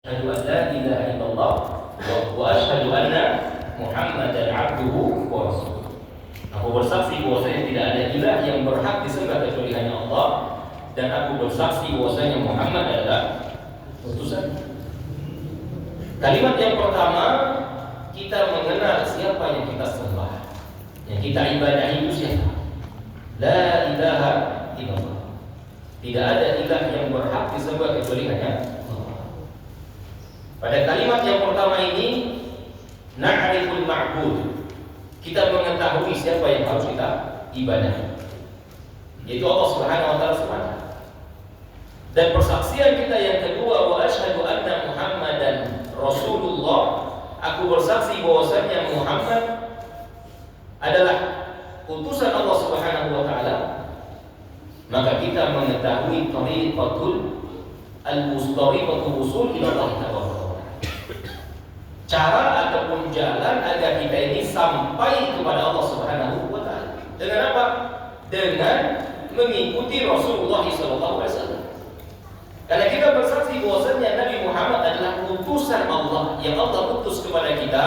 Asyhadu an la ilaha illallah wa asyhadu anna Muhammadan abduhu wa rasuluh. Aku bersaksi bahwasanya tidak ada ilah yang berhak disembah kecuali hanya Allah, dan aku bersaksi bahwasanya Muhammad adalah utusan. Kalimat yang pertama, kita mengenal siapa yang kita sembah, yang kita ibadahi itu siapa. La ilaha illallah. Tidak ada ilah yang berhak disembah kecuali hanya Allah. Pada kalimat yang pertama ini, na'riful ma'bud, kita mengetahui siapa yang harus kita ibadahi, yaitu Allah Subhanahu wa taala semata. Dan persaksian kita yang kedua, wa asyhadu anna Muhammadan Rasulullah, aku bersaksi bahwasanya Muhammad adalah utusan Allah Subhanahu wa taala. Maka kita mengetahui tariqatul al-mustariqatul usul ila Allah Ta'ala, cara ataupun jalan agar kita ini sampai kepada Allah Subhanahu wa taala. Dengan apa? Dengan mengikuti Rasulullah sallallahu alaihi wasallam. Karena kita bersaksi bahwasanya Nabi Muhammad adalah utusan Allah yang Allah utus kepada kita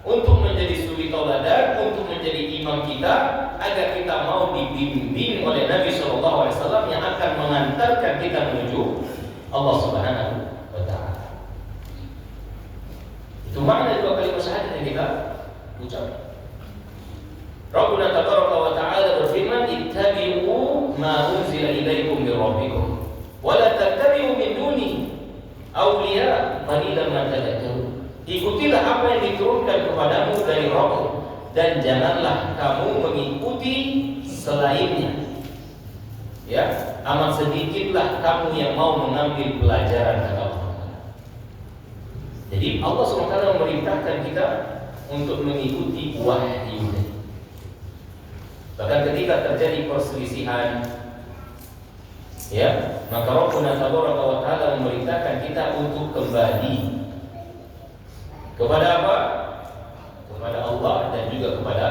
untuk menjadi suri tauladan, untuk menjadi imam kita, agar kita mau dibimbing oleh Nabi sallallahu alaihi wasallam yang akan mengantarkan kita menuju Allah Subhanahu wa taala. Itu makna dua kalimat syahadat yang kita ucap. Rabbuna tabaraka wa ta'ala berfirman, ittabi'u ma unzila ilaikum min rabbikum wa la tattabi'u min duni awliya qalilan ma tadhakkarun. Ikutilah apa yang diturunkan kepadamu dari Rabb, dan janganlah kamu mengikuti selainnya. Ya, amat sedikitlah kamu yang mau mengambil pelajaran kata Allah. Jadi Allah SWT memerintahkan kita untuk mengikuti wahyu. Bahkan ketika terjadi perselisihan, ya, maka Rabbuna Tabaraka wa Ta'ala memerintahkan kita untuk kembali kepada apa? Kepada Allah dan juga kepada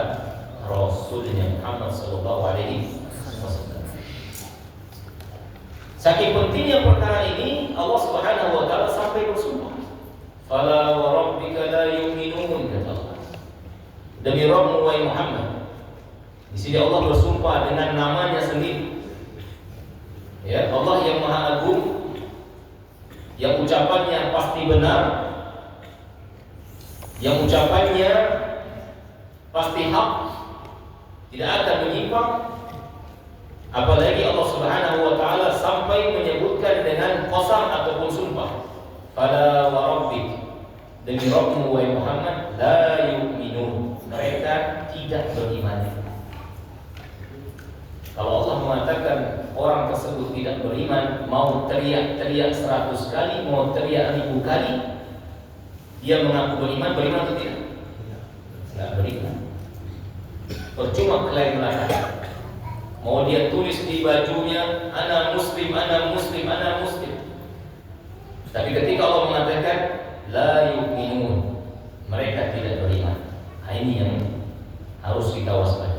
Rasulnya Muhammad sallallahu alaihi wasallam. Saking pentingnya perkara ini, Allah Subhanahu wa taala sampai bersumpah, "Fala wa rabbika la yu'minun," kata Allah. Demi Rabbmu wahai Muhammad. Di sini Allah bersumpah dengan namanya sendiri. Ya, Allah yang Maha Agung, yang ucapannya pasti benar, yang ucapannya pasti hak, tidak akan menyimpang. Apalagi Allah Subhanahu wa taala sampai menyebutkan dengan qasam ataupun sumpah. Fala wa rabbik, demi Rabbmu wahai Muhammad, la yu'minun, mereka tidak beriman. Kalau Allah mengatakan orang tersebut tidak beriman, mau teriak-teriak 100 kali, mau teriak 1000 kali, dia mengaku beriman atau tidak? Tidak beriman. Percuma klaim belakang. Mau dia tulis di bajunya, ana muslim, ana muslim, ana muslim. Tapi ketika Allah mengatakan la yu'minun, mereka tidak beriman. Nah, ini yang harus kita waspadai.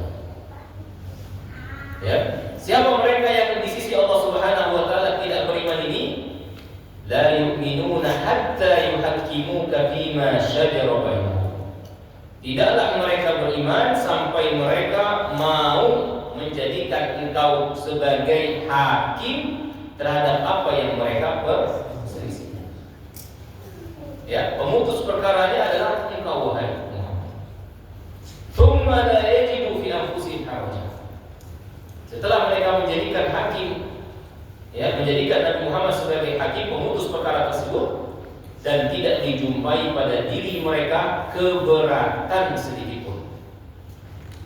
Ya, siapa mereka yang di sisi Allah Subhanahu wa taala tidak beriman ini? La yu'minuna hatta yuhakkimuka fima syajara bainahum. Tidaklah mereka beriman sampai mereka mau menjadikan engkau sebagai hakim terhadap apa yang mereka berselisih. Ya, pemutus perkaranya adalah engkau wahai Muhammad. Tsumma la yajidu fi anfusihim harajan. Setelah mereka menjadikan hakim, ya, menjadikan Nabi Muhammad sebagai hakim pemutus perkara tersebut, dan tidak dijumpai pada diri mereka keberatan sedikit pun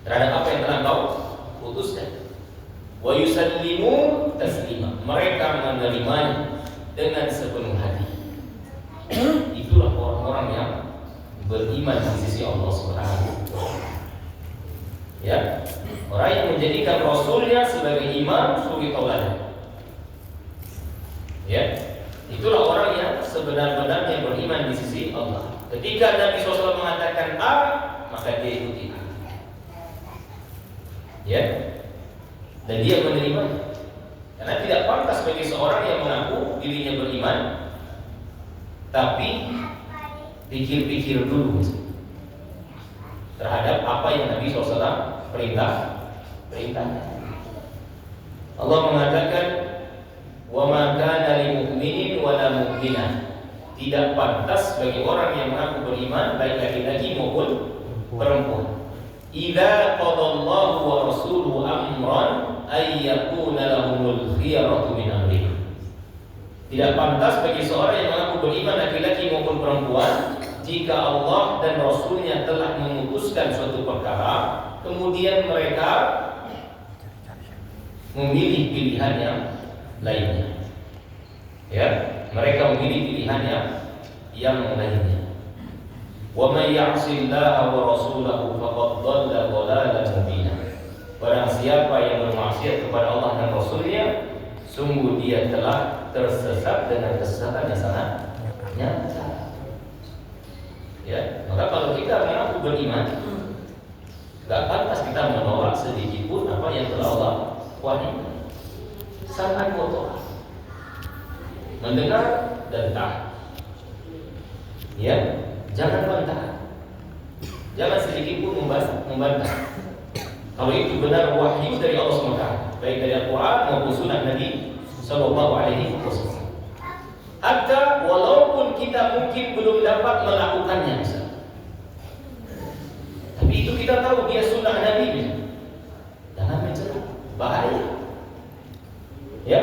terhadap apa yang telah kau putuskan. Wa yusallimu taslima, mereka menerimanya dengan sepenuh hati. Itulah orang-orang yang beriman di sisi Allah Subhanahu wa taala. Ya, orang yang menjadikan Rasulnya sebagai imam, suri tauladan. Ya, itulah orang yang sebenar-benarnya beriman di sisi Allah. Ketika Nabi SAW mengatakan A, maka dia ikuti A. Ya, dan dia menerima. Karena tidak pantas bagi seorang yang mengaku dirinya beriman Tapi pikir-pikir dulu terhadap apa yang Nabi SAW perintahkan. Allah mengatakan, "Wa ma kana lil mu'minin wa la mu'minah." Tidak pantas bagi orang yang mengaku beriman, baik laki-laki maupun perempuan. Idza qadallahu wa rasuluhu amran ay yakuna lahumul khiyaratu min amrihim. Tidak pantas bagi seorang yang mengaku beriman, laki-laki maupun perempuan, jika Allah dan Rasulnya telah memutuskan suatu perkara, kemudian mereka memilih pilihan yang lainnya. Ya, mereka memilih pilihan yang lainnya. Wa may ya'sillaha wa rasulahu faqad dhalla dhalalan mubina. Barang siapa yang bermaksiat kepada Allah dan Rasulnya, sungguh dia telah tersesat dengan kesesatan yang sangat nyata. Ya, maka kalau kita mengaku beriman, gak pantas kita menolak sedikit pun apa yang telah Allah wahyu. Sangat kotor, mendengar dan taat. Ya, jangan bantah, jangan sedikit pun membantah. Kalau itu benar wahyu dari Allah SWT, baik dari Al-Quran maupun Sunnah Nabi Sallallahu Alaihi Wasallam. Hatta walaupun kita mungkin belum dapat melakukannya, tapi itu kita tahu dia Sunnah Nabi, jangan mencela, bahaya. Ya,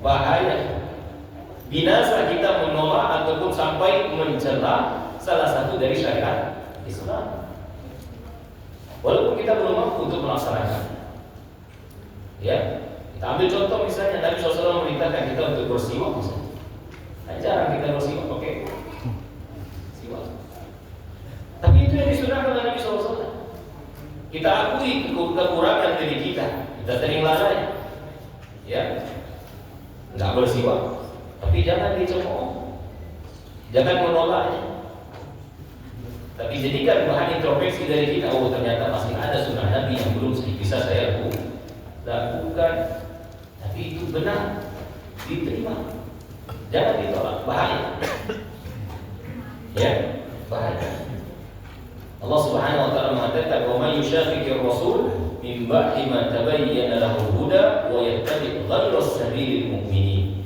bahaya. Binasa kita menolak ataupun sampai mencela salah satu dari syariat Islam, walaupun kita belum mampu untuk melaksanakan. Ya, kita ambil contoh misalnya Nabi SAW memerintahkan kita untuk bersiwak misalnya. Nah, jarang kita bersiwak, oke? Siwak. Tapi itu yang disunahkan oleh Nabi SAW. Kita akui kekurangan diri kita sering lalai. Ya, nggak bersiwak. Tapi jangan dicemooh, jangan menolaknya. Tapi jadikan bahan introspeksi dari kita. Oh, ternyata masih ada sunnah Nabi yang belum bisa saya lakukan. Tapi itu benar, diterima, jangan ditolak, bahaya. Ya, bahaya. Allah Subhanahu wa taala mengatakan, "Wa may yushaqiqir rasul min ba'di ma tabayyana lahu al-huda wa yattabi' ghayra sabilil mu'minin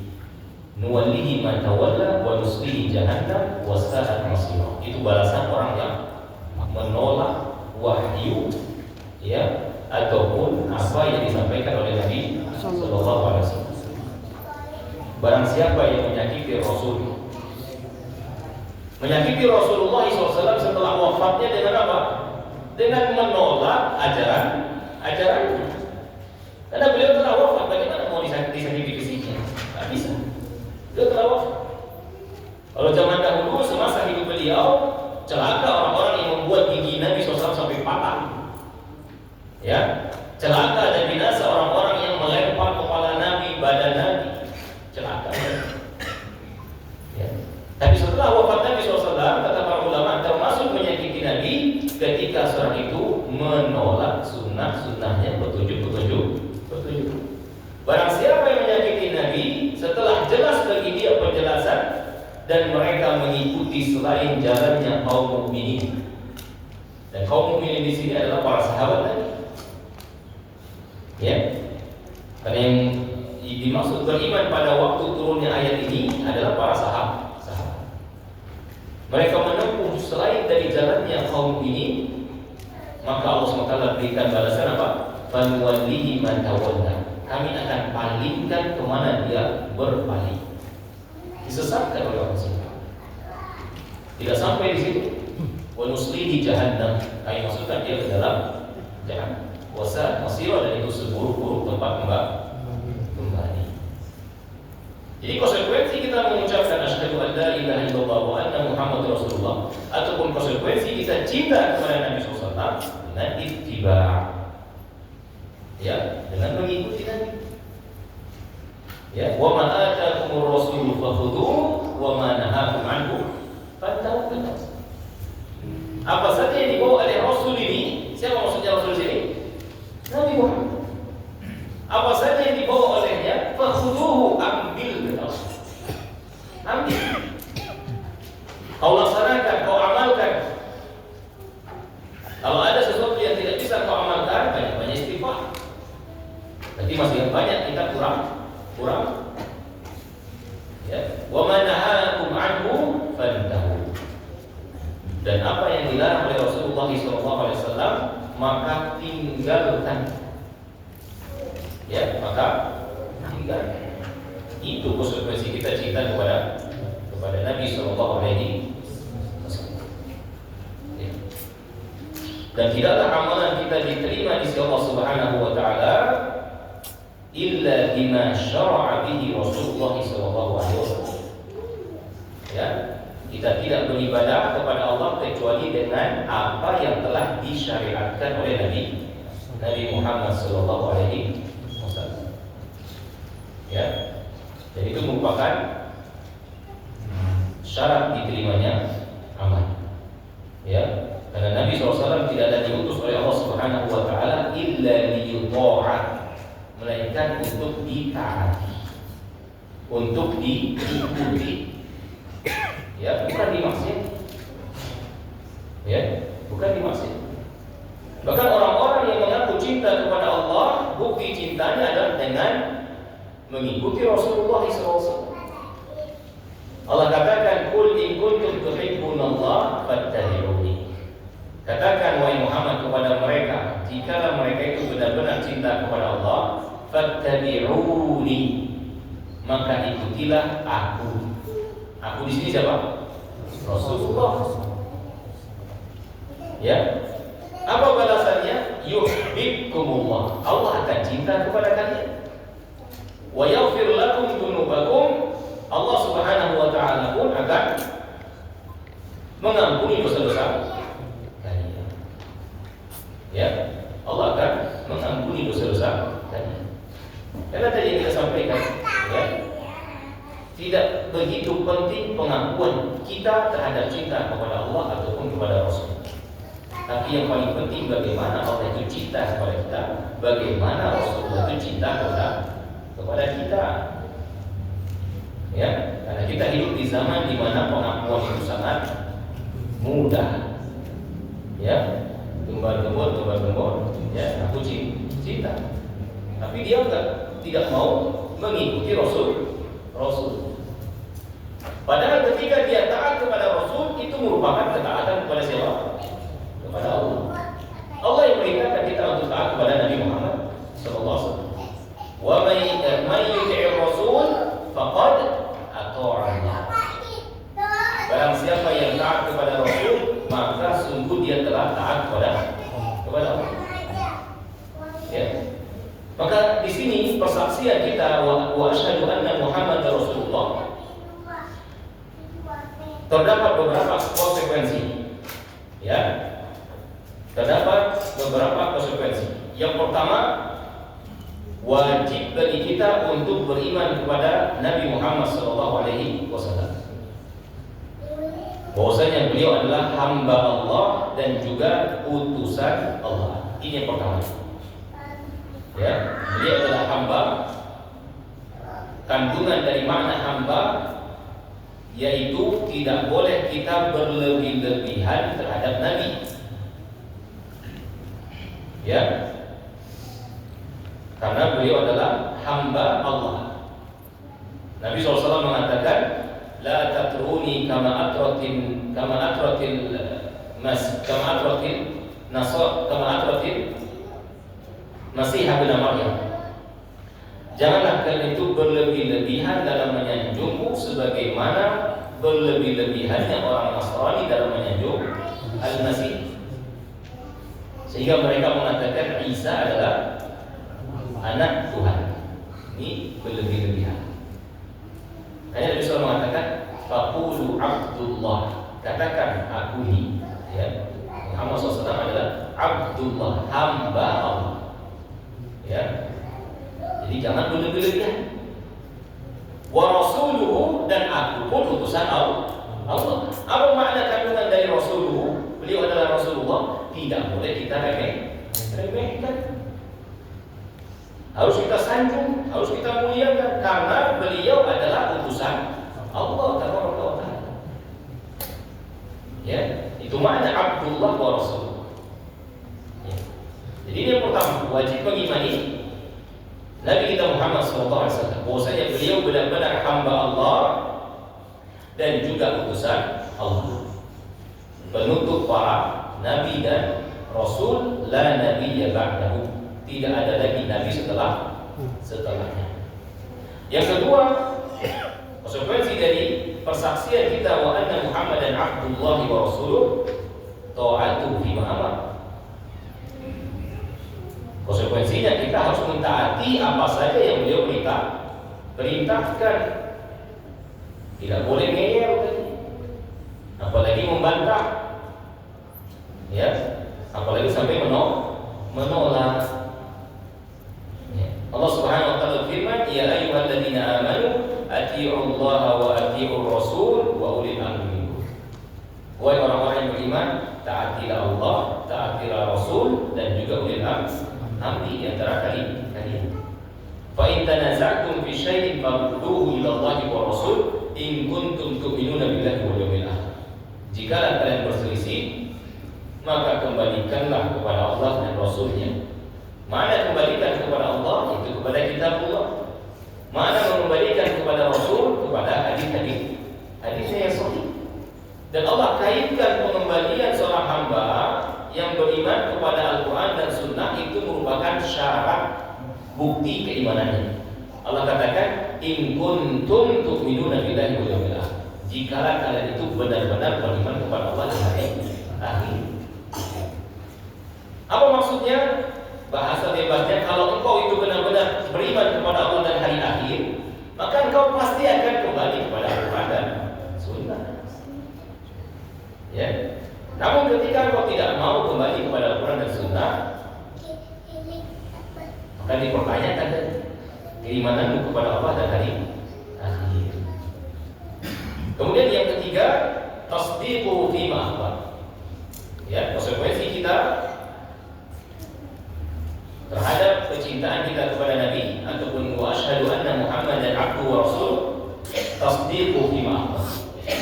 nuwallihi ma tawalla wa nuslihi jahannam wa sa'at masira." Itu balasan orang yang menolak wahyu, ya, ataupun apa yang disampaikan oleh Nabi sallallahu alaihi wasallam. Barang siapa yang menyakiti Rasul, menyakiti Rasulullah SAW setelah wafatnya dengan apa? Dengan menolak ajarannya. Karena beliau telah wafat, bagaimana mau disakiti fisiknya? Tak bisa. Beliau telah wafat. Kalau zaman dahulu semasa hidup beliau, celaka orang-orang yang membuat gigi Nabi SAW sampai patah. Ya, celaka dan binasa orang-orang yang melempar kepala Nabi, badan Nabi. Celaka. Ya. Tapi setelah wafat Nabi SAW, kata para ulama, termasuk menyakiti Nabi ketika seorang itu menolak sunnah-sunnahnya, petunjuk. Barang siapa yang menyakiti Nabi setelah jelas bagi dia penjelasan dan mereka mengikuti selain jalannya kaum mukminin. Dan kaum mukminin di sini adalah para sahabat Nabi. Ya, karena yang dimaksud beriman pada waktu turunnya ayat ini adalah para sahabat. Mereka menempuh selain dari jalannya kaum ini, maka Allah SWT berikan balasan apa? Fanuwallihi man tawalla. Kami akan palingkan kemana dia berpaling. Disesatkan oleh Allah SWT. Tidak sampai di situ. Wa nuslihi jahannam. Kami masukkan dia ke dalam jahannam. Wasa masira, dan itu seburuk-buruk tempat kembali. Jadi konsekuensi kita mengucapkan asyhadu an la ilaha illallah wa anna Muhammadar Rasulullah, ataupun konsekuensi kita cinta kepada Nabi SAW dengan ittiba, ya, dengan mengikuti Nabi. Ya, wa ma ataakumur rasul fakhudhuhu wa ma nahakum anhu fantahu. Apa saja yang dibawa oleh Rasul ini, siapa maksudnya Rasul ini? Nabi Muhammad. Apa saja yang dibawa olehnya, fakhudhuhu, ambil. kau laksanakan, kau amalkan. Kalau ada sesuatu yang tidak bisa kau amalkan, banyak-banyak istighfar. Berarti masih banyak kita kurang. Ya, wa ma nahakum anhu fantahu. Dan apa yang dilarang oleh Rasulullah SAW maka tinggalkan. Ya, maka tinggalkan. Itu konsekuensi kita cinta kepada Nabi SAW. Dan tidaklah amalan kita diterima di sisi Allah Subhanahu wa taala illa bima syara'a bihi Rasulullah sallallahu alaihi wasallam. Ya, kita tidak beribadah kepada Allah kecuali dengan apa yang telah disyariatkan oleh Nabi Muhammad sallallahu alaihi wasallam. Ya. Jadi itu merupakan syarat diterimanya amal. Ya. Karena Nabi SAW tidak ada diutus oleh Allah Subhanahu wa taala illa liyuta'at, melainkan untuk ditaati, untuk diikuti. Ya, bukan dimaksud. Ya, bukan dimaksud. Bahkan orang-orang yang mengaku cinta kepada Allah, bukti cintanya adalah dengan mengikuti Rasulullah SAW. Allah katakan, "Qul in kuntum tuhibbunallah fattabi'uni." Katakan wahai Muhammad kepada mereka, jikalau mereka itu benar-benar cinta kepada Allah, fattabi'uni, maka ikutilah aku. Aku di sini siapa? Rasulullah. Ya. Apa balasannya? Yuhibbukumullah. Allah akan cinta kepada kalian. Wa yaghfir lakum dzunubakum. Allah Subhanahu wa taala pun akan mengampuni dosa-dosa. Ya, Allah akan mengampuni dosa-dosa tadi. Karena tadi yang kita sampaikan, ya, tidak begitu penting pengakuan kita terhadap cinta kepada Allah ataupun kepada Rasul. Tapi yang paling penting bagaimana Allah itu cinta kepada kita, bagaimana Rasulullah itu cinta kepada kita. Ya, karena kita hidup di zaman di mana pengakuan itu sangat mudah. Ya. Gembar-gembor, ya, aku cinta. Tapi dia tidak mau mengikuti Rasul. Padahal ketika dia taat kepada Rasul, itu merupakan ketaatan kepada siapa? Kepada Allah. Allah yang perintahkan kita untuk taat kepada Nabi Muhammad SAW. Wa may yuti'ir Rasul faqad ata'a Allah. Barang siapa yang taat kepada Rasul, maka sungguh dia telah taat kepada Allah. Ya. Maka di sini persaksian kita wa asyhadu anna Muhammadar Rasulullah terdapat beberapa konsekuensi. Ya. Terdapat beberapa konsekuensi. Yang pertama, wajib bagi kita untuk beriman kepada Nabi Muhammad SAW. Bahwasanya beliau adalah hamba Allah dan juga utusan Allah. Ini yang pertama. Ya, beliau adalah hamba. Kandungan dari makna hamba yaitu tidak boleh kita berlebih-lebihan terhadap Nabi. Ya. Karena beliau adalah hamba Allah. Nabi SAW mengatakan, la tatruni kama atratil Masih bin Maryam. Janganlah kalian itu berlebih-lebihan dalam menyanjungku sebagaimana berlebih-lebihannya orang Nasrani dalam menyanjung Al-Masih. Sehingga mereka mengatakan Isa adalah anak Tuhan. Ini berlebih-lebihan. Hanya Nabi SAW mengatakan faqulu Abdullah, katakan aku ini, ya, Muhammad SAW adalah Abdullah, hamba Allah. Ya. Jadi jangan berlebih-lebihan. Wa rasuluhu, dan aku pun utusan Allah. Apa makna kandungan dari rasuluhu? Beliau adalah Rasulullah. Tidak boleh kita remehkan. Harus kita sanjung, harus kita muliakan karena beliau adalah utusan Allah Taala. Itu makna Abdullah wa Rasul. Ya. Jadi ini yang pertama, wajib mengimani Nabi kita Muhammad SAW, bahwasanya beliau benar-benar hamba Allah dan juga utusan Allah, penutup para nabi dan rasul, la nabiyya ba'dahu, tidak ada lagi nabi setelahnya. Yang kedua, konsekuensi dari persaksian kita wa anna Muhammadan abdullahi wa rasuluh, ta'atuhu fi ma'amar. Konsekuensinya kita harus mentaati apa saja yang beliau perintahkan. Tidak boleh ngeyel, apalagi membantah, ya, apalagi sampai menolak. Ya. Allah Subhanahu wa taala firman, ya ayyuhalladzina amanu atii'ullaha wa atii'ur rasul wa ulil amri minkum. Wahai orang-orang yang beriman, taatilah Allah, taatilah Rasul dan juga ulil amri antara kalian. Fa in tanaza'tum fi syai'in farudduhu ila Allahi wa Rasul in kuntum tu'minuna billahi wal yawmil akhir. Jika kalian berselisih, maka kembalikanlah kepada Allah dan Rasulnya. Mana kembalikan kepada Allah? Itu kepada kitabullah. Mana mengembalikan kepada Rasul? Kepada hadis-hadisnya yang sahih. Dan Allah kaitkan pengembalian seorang hamba yang beriman kepada Al-Quran dan Sunnah itu merupakan syarat bukti keimanannya. Allah katakan, in kuntum tu'minuna billahi wal yawmil akhir. Jikalau kalian itu benar-benar beriman kepada Allah dan hari akhir. Apa maksudnya? Bahasa bebasnya, kalau engkau itu benar-benar beriman kepada Allah dan hari akhir, maka engkau pasti akan kembali kepada Al-Quran dan Sunnah. Ya. Namun ketika engkau tidak mau kembali kepada Al-Quran dan Sunnah, maka dipertanyakan keimananmu kepada Allah dan hari akhir. Kemudian yang ketiga, tasdiqu fi ma akhbar. Ya, konsekuensi kita terhadap kecintaan kita kepada Nabi ataupun wa asyhadu anna Muhammadan abduhu wa rasuluh, tasdiqu fi ma akhbar.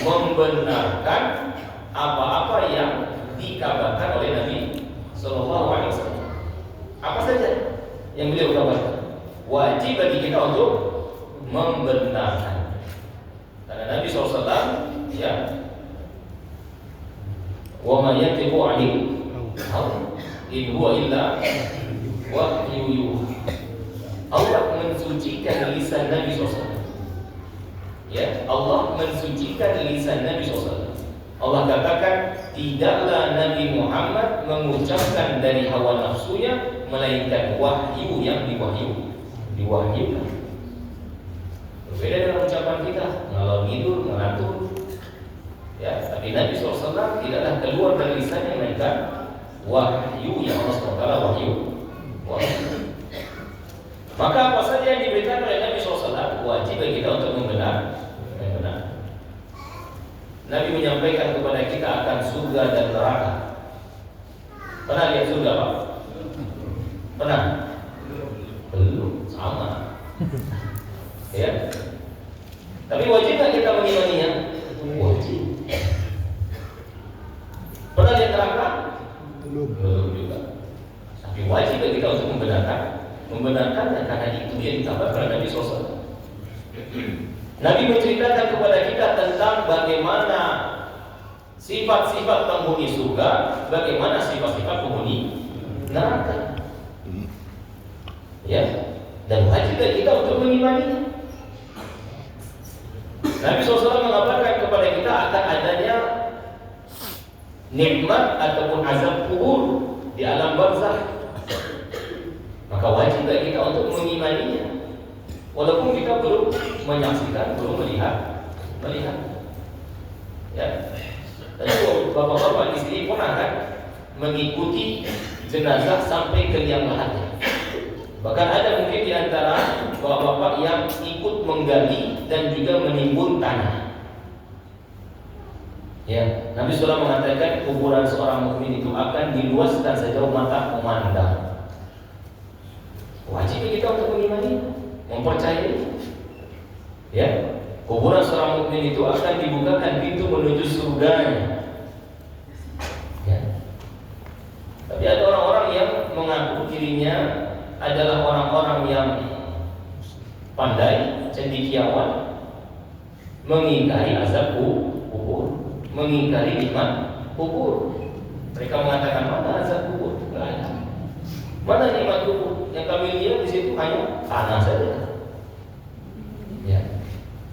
Membenarkan apa-apa yang dikabarkan oleh Nabi sallallahu alaihi wasallam. Apa saja yang beliau kabarkan, wajib bagi kita untuk membenarkan. Karena Nabi SAW, ya, wa ma yantiqu 'anil hawa in huwa illa wahyu yuha. Allah mensucikan lisan Nabi SAW. Ya, Allah mensucikan lisan Nabi SAW. Allah katakan, tidaklah Nabi Muhammad mengucapkan dari hawa nafsunya, melainkan wahyu yang diwahyukan. Berbeda dengan ucapan kita, ngalor ngidul, ngatur. Ya, tapi Nabi SAW tidaklah keluar dari lisannya melainkan wahyu yang Allah SWT wahyu. Maka apa saja yang diberikan oleh Nabi SAW wajib bagi kita untuk membenar. Nabi menyampaikan kepada kita akan surga dan neraka. Pernah lihat surga, Pak? Pernah? Belum, sama. Ya. Tapi wajib nggak kita mengimaninya? Wajib. Pernah lihat neraka? Belum juga. Tapi wajib bagi kita untuk membenarkannya karena itu yang dikabarkan Nabi SAW. Nabi menceritakan kepada kita tentang bagaimana sifat-sifat penghuni surga, bagaimana sifat-sifat penghuni neraka. Ya, dan wajib kita untuk mengimaninya. Nabi SAW mengabarkan kepada kita akan adanya nikmat ataupun azab kubur di alam barzakh. Maka wajib kita untuk mengimaninya. Walaupun kita belum menyaksikan, belum melihat. Ya. Tentu bapak-bapak di sini pernah kan mengikuti jenazah sampai ke liang lahatnya. Bahkan ada mungkin di antara bapak-bapak yang ikut menggali dan juga menimbun tanah. Ya, Nabi SAW mengatakan kuburan seorang mukmin itu akan diluaskan sejauh mata memandang. Wajib kita untuk mengimani, mempercayai. Ya, kuburan seorang mukmin itu akan dibukakan pintu menuju surganya. sesungguhnya adalah orang-orang yang pandai, cendekiawan, mengingkari azab kubur, mengingkari nikmat kubur. Mereka mengatakan, mana azab kubur? Tidak ada. Mana nikmat kubur? Yang kami lihat di situ hanya tanah saja. Ya.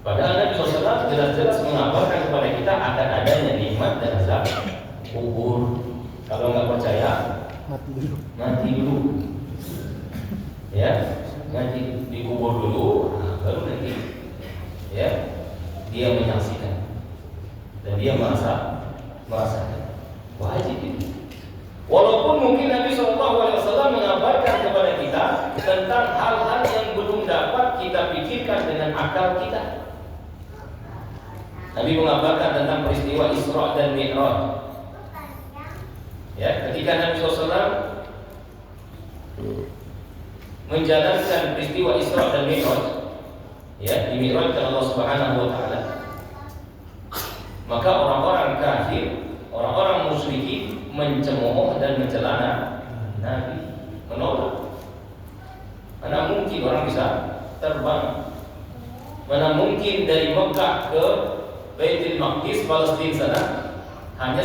Padahal Nabi SAW jelas-jelas mengabarkan kepada kita akan adanya nikmat dan azab kubur. Kalau nggak percaya, mati dulu. Ya, mati dikubur dulu, baru nanti ya dia menyaksikan dan dia merasakan. Wajib itu. Walaupun mungkin Nabi SAW mengabarkan kepada kita tentang hal-hal yang belum dapat kita pikirkan dengan akal kita. Nabi mengabarkan tentang peristiwa Isra dan Mi'raj. Ya, ketika Nabi SAW menjalankan peristiwa Isra dan Mi'raj, ya, dimi'rajkan Allah Subhanahu wa taala, maka orang-orang kafir, orang-orang musyrikin mencemooh dan mencela Nabi, menolak. Mana mungkin orang bisa terbang? Mana mungkin dari Mekah ke Baitul Maqdis Palestina sana hanya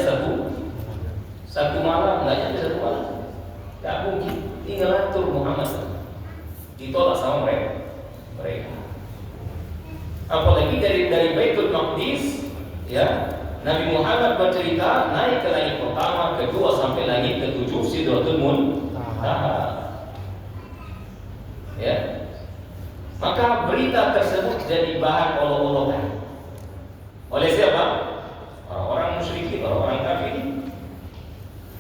satu malam, nggak nyampe satu malam, nggak mungkin. Tinggal atur Muhammad, ditolak sama mereka. Apalagi dari Baitul Maqdis, ya, Nabi Muhammad bercerita naik ke langit pertama, kedua sampai langit ketujuh, Sidratul Muntaha. Ya, maka berita tersebut jadi bahan olok-olokan. Oleh siapa? Orang-orang musyrikin, orang-orang kafir.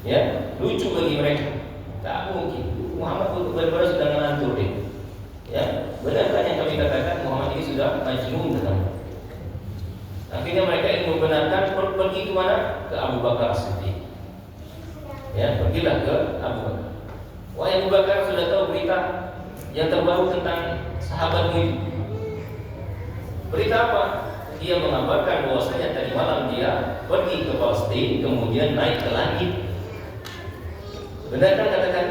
Ya, lucu bagi mereka. Tak mungkin. Muhammad benar-benar sudah ngelantur deh. Ya, benarkah yang kami katakan Muhammad ini sudah majnun katanya. Akhirnya mereka ingin membenarkan, pergi ke mana? Ke Abu Bakar As-Siddiq. Ya, pergilah ke Abu Bakar. Wahai Abu Bakar, sudah tahu berita yang terbaru tentang sahabatmu itu? Berita apa? Dia mengabarkan bahwasanya tadi malam dia pergi ke Palestina, kemudian naik ke langit. Benarkah katakan?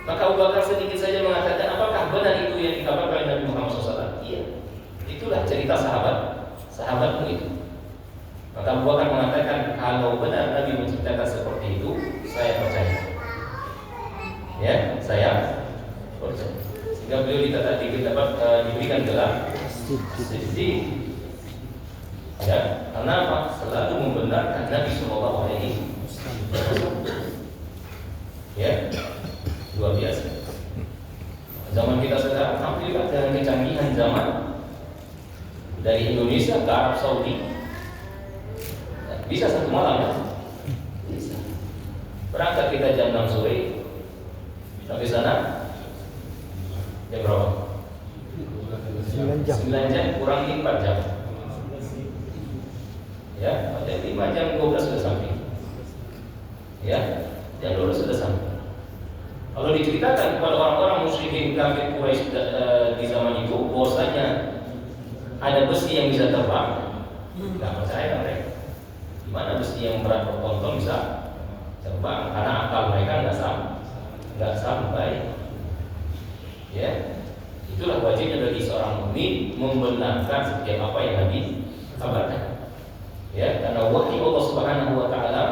Maka Abu Bakar sedikit saja mengatakan, apakah benar itu yang dikabarkan oleh Nabi Muhammad SAW? Iya. Itulah cerita sahabatmu itu. Maka Abu Bakar mengatakan, kalau benar Nabi menceritakan seperti itu, saya percaya. Ya, saya percaya. Sehingga beliau diberikan gelar Siddiq. Ya, karena apa? Selalu membenarkan Nabi Sallallahu Alaihi Wasallam. Ya, luar biasa. Zaman kita sekarang hampir dengan kecanggihan zaman, dari Indonesia ke Arab Saudi bisa satu malam ya? Bisa. Berangkat kita jam 6 sore, sampai sana jam berapa? 9 jam kurang 4 jam. Ya, ada 5 jam 12 sudah sampai. Ya, jam 12 sudah sampai. Kalau diceritakan kepada orang-orang musyrikin kafir Quraisy di zaman itu, bahwasanya ada besi yang bisa terbang, nggak percaya mereka. Gimana besi yang berat bertonton bisa terbang? Karena akal mereka nggak sampai. Ya, itulah wajibnya bagi seorang mukmin membenarkan setiap apa yang Nabi kabarkan. Ya, karena wahyu Allah Subhanahu wa taala,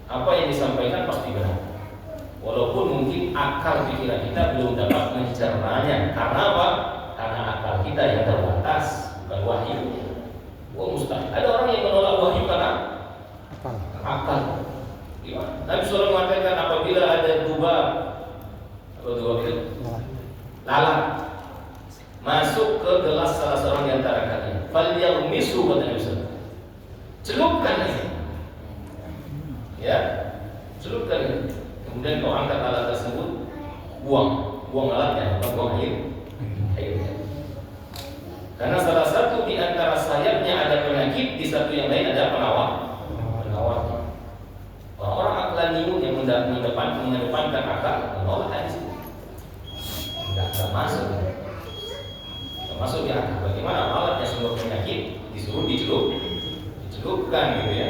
apa yang disampaikan pasti benar. Walaupun mungkin akal pikiran kita belum dapat mencernanya. Karena apa? Karena akal kita yang terbatas, bukan wahyu. Wah, mustahil. Ada orang yang menolak wahyu karena akal. Gimana? Nabi SAW mengatakan apabila ada dubab, apa dubab itu? Lalat masuk ke gelas salah seorang di antara kalian, falyagmisu, kata Nabi SAW. Celupkan ini. Ya, celupkan ini. Kemudian kau angkat alat tersebut, buang alatnya, buang airnya. Karena salah satu di antara sayapnya ada penyakit, di satu yang lain ada penawar. Orang-orang aklaniun yang mengedepankan akal menolak hadis itu. Tidak masuk di akal. Bagaimana alatnya sumber penyakit disuruh dicelupkan gitu ya.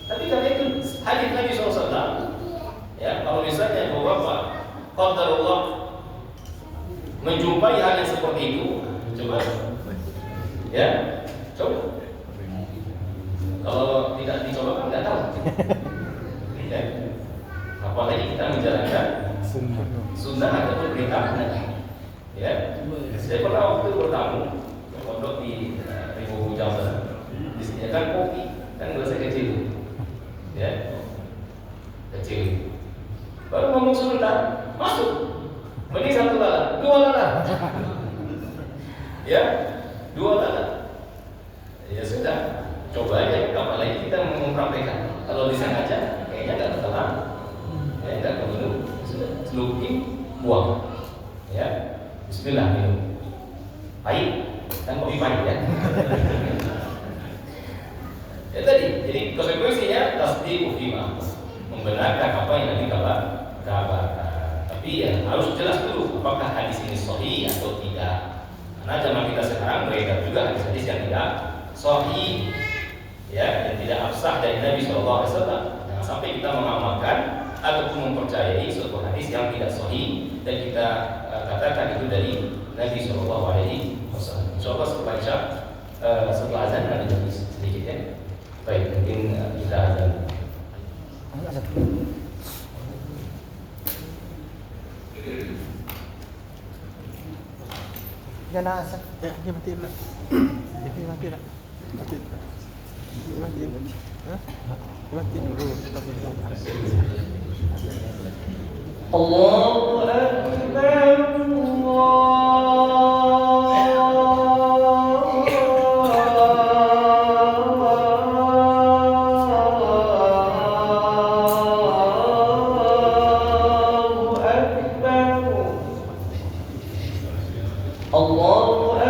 Tapi karena itu hadis Nabi SAW, Ya, kalau misalnya Bapak qadarullah menjumpai hal yang seperti itu, coba ya, coba. Kalau tidak dicoba kan nggak tahu. Ya. Apalagi kita menjalankan sunnah atau perintah Nabi. Ya, saya pernah waktu bertamu pondok di Ribu Jamban, disediakan kopi, kan gelasnya kecil, ya, kecil. Baru ngomong sebentar, masuk. Mending satu lala, dua lala. Ya, dua lala. Ya sudah, coba aja. Apalagi kita mempraktekkan. Kalau disengaja, kayaknya nggak bakalan. Ya, nggak perlu. Sudah, celupin, buang. Ya, Bismillah minum. Pahit, kan kopi pahit ya. Ya tadi, jadi konsekuensinya tasdiq bima, membenarkan apa yang Nabi kabarkan. Tapi ya harus jelas dulu apakah hadis ini sahih atau tidak. Karena zaman kita sekarang beredar juga hadis-hadis yang tidak sahih, ya, yang tidak absah dari Nabi SAW. Jangan sampai kita mengamalkan ataupun mempercayai suatu hadis yang tidak sahih dan kita katakan itu dari Nabi SAW. Insyaallah setelah Isya, setelah azan ada sedikit ya. Baik, mungkin kita azan. Jangan asal. Ya, dia mati lah. Dia mati lah. Mati. Mati. Hah? Mati dulu. Allahu Akbar. Allah